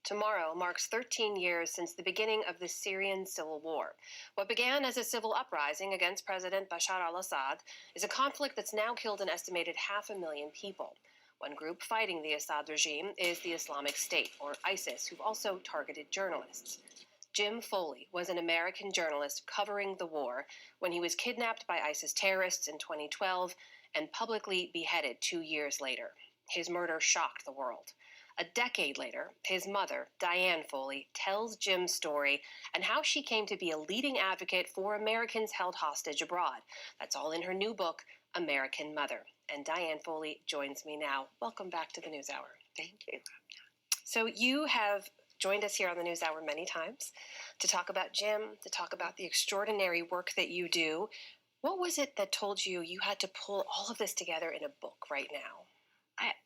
Tomorrow marks 13 years since the beginning of the Syrian civil war. What began as a civil uprising against President Bashar al-Assad is a conflict that's now killed an estimated 500,000 people. One group fighting the Assad regime is the Islamic State, or ISIS, who've also targeted journalists. Jim Foley was an American journalist covering the war when he was kidnapped by ISIS terrorists in 2012 and publicly beheaded 2 years later. His murder shocked the world. A decade later, his mother, Diane Foley, tells Jim's story and how she came to be a leading advocate for Americans held hostage abroad. That's all in her new book, American Mother. And Diane Foley joins me now. Welcome back to the NewsHour. Thank you. So you have joined us here on the NewsHour many times to talk about Jim, to talk about the extraordinary work that you do. What was it that told you you had to pull all of this together in a book right now?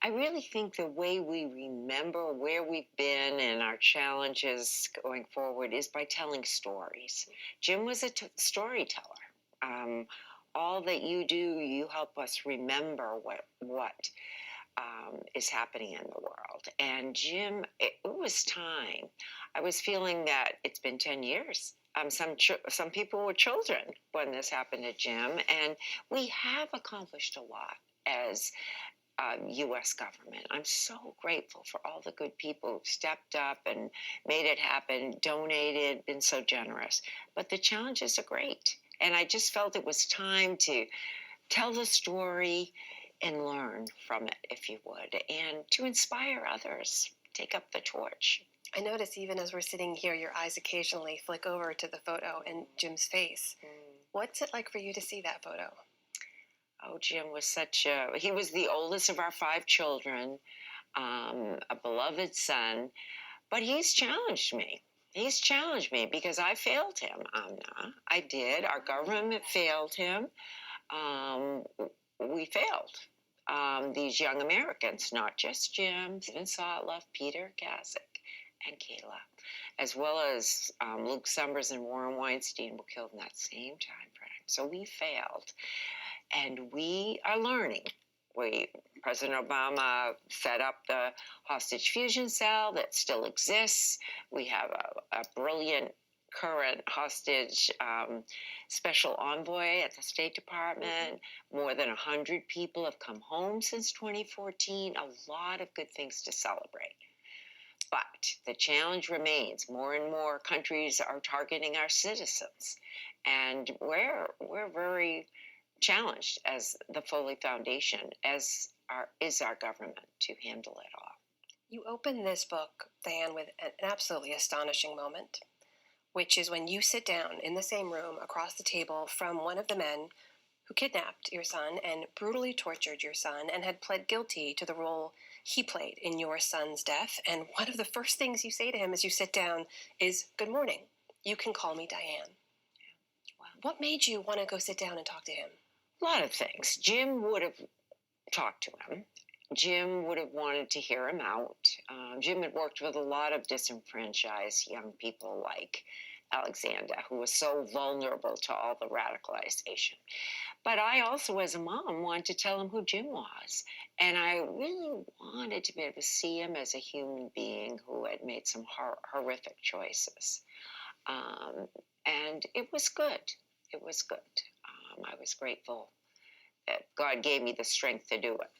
I really think the way we remember where we've been and our challenges going forward is by telling stories. Jim was a storyteller. All that you do, you help us remember what is happening in the world. And Jim, it was time. I was feeling that it's been 10 years. Some people were children when this happened to Jim, and we have accomplished a lot as U.S. government. I'm so grateful for all the good people who stepped up and made it happen, donated, been so generous. But the challenges are great. And I just felt it was time to tell the story and learn from it, if you would, and to inspire others, take up the torch. I notice even as we're sitting here, your eyes occasionally flick over to the photo and Jim's face. What's it like for you to see that photo? Oh, Jim was he was the oldest of our 5 children, a beloved son, but he's challenged me. He's challenged me because I failed him, Amna. I did. Our government failed him. We failed these young Americans, not just Jim, Stephen Sotloff, Peter Kasich, and Kayla, as well as Luke Summers and Warren Weinstein were killed in that same time frame. So we failed. And we are learning. President Obama set up the hostage fusion cell that still exists. We have a brilliant current hostage special envoy at the State Department. More than 100 people have come home since 2014. A lot of good things to celebrate. But the challenge remains. More and more countries are targeting our citizens. And we're very challenged as the Foley Foundation, is our government, to handle it all. You open this book, Diane, with an absolutely astonishing moment, which is when you sit down in the same room across the table from one of the men who kidnapped your son and brutally tortured your son and had pled guilty to the role he played in your son's death. And one of the first things you say to him as you sit down is, "Good morning. You can call me Diane." Wow. What made you want to go sit down and talk to him? A lot of things. Jim would have talked to him. Jim would have wanted to hear him out. Jim had worked with a lot of disenfranchised young people like Alexander, who was so vulnerable to all the radicalization. But I also, as a mom, wanted to tell him who Jim was. And I really wanted to be able to see him as a human being who had made some horrific choices. And it was good. It was good. I was grateful that God gave me the strength to do it.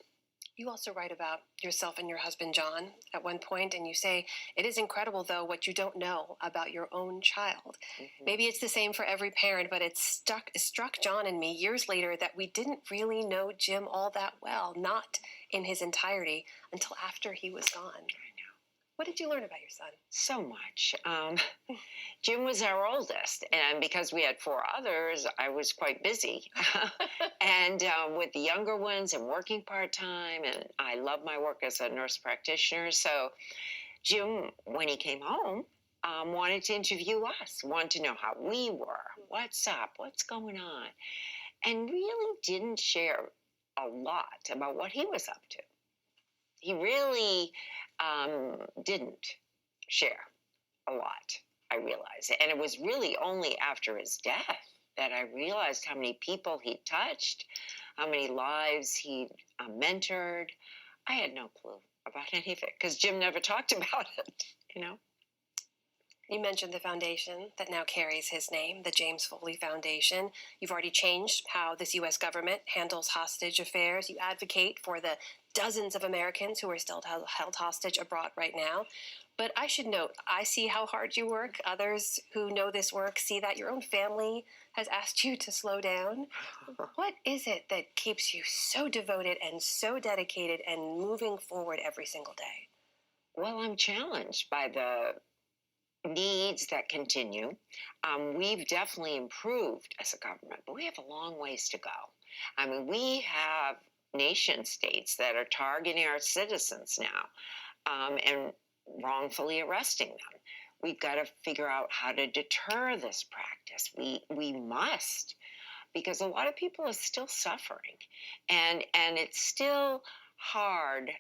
You also write about yourself and your husband, John, at one point, and you say, "It is incredible, though, what you don't know about your own child." Mm-hmm. Maybe it's the same for every parent, but it struck John and me years later that we didn't really know Jim all that well, not in his entirety, until after he was gone. What did you learn about your son? So much. Jim was our oldest, and because we had 4 others, I was quite busy. And with the younger ones and working part-time, and I love my work as a nurse practitioner. So Jim, when he came home, wanted to interview us, wanted to know how we were, what's up, what's going on, and really didn't share a lot about what he was up to. He really didn't share a lot, I realized. And it was really only after his death that I realized how many people he'd touched, how many lives he'd mentored. I had no clue about any of it because Jim never talked about it. you know. You mentioned the foundation that now carries his name, the James Foley Foundation. You've already changed how this U.S. government handles hostage affairs. You advocate for the dozens of Americans who are still held hostage abroad right now. But I should note, I see how hard you work. Others who know this work see that your own family has asked you to slow down. What is it that keeps you so devoted and so dedicated and moving forward every single day? Well, I'm challenged by the needs that continue. We've definitely improved as a government, but we have a long ways to go. I mean, we have nation states that are targeting our citizens now, and wrongfully arresting them. We've got to figure out how to deter this practice. We must, because a lot of people are still suffering, and it's still hard.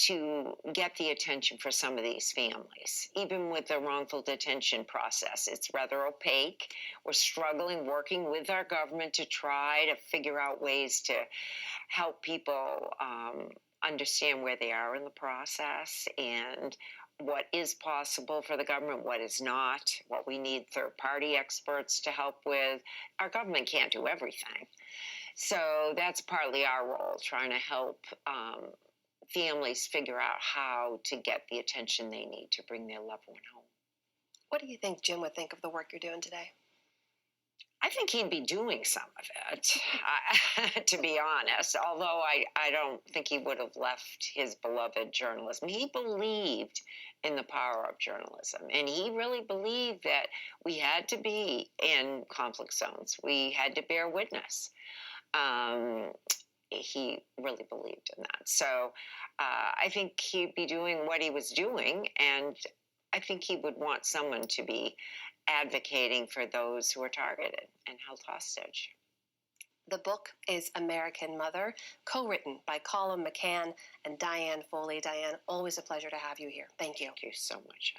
To get the attention for some of these families, even with the wrongful detention process. It's rather opaque. We're struggling, working with our government to try to figure out ways to help people understand where they are in the process and what is possible for the government, what is not, what we need third-party experts to help with. Our government can't do everything. So that's partly our role, trying to help families figure out how to get the attention they need to bring their loved one home. What do you think Jim would think of the work you're doing today? I think he'd be doing some of it, to be honest, although I don't think he would have left his beloved journalism. He believed in the power of journalism, and he really believed that we had to be in conflict zones. We had to bear witness. He really believed in that. So I think he'd be doing what he was doing, and I think he would want someone to be advocating for those who are targeted and held hostage. The book is American Mother, co-written by Colin McCann and Diane Foley. Diane, always a pleasure to have you here. Thank you. Thank you so much.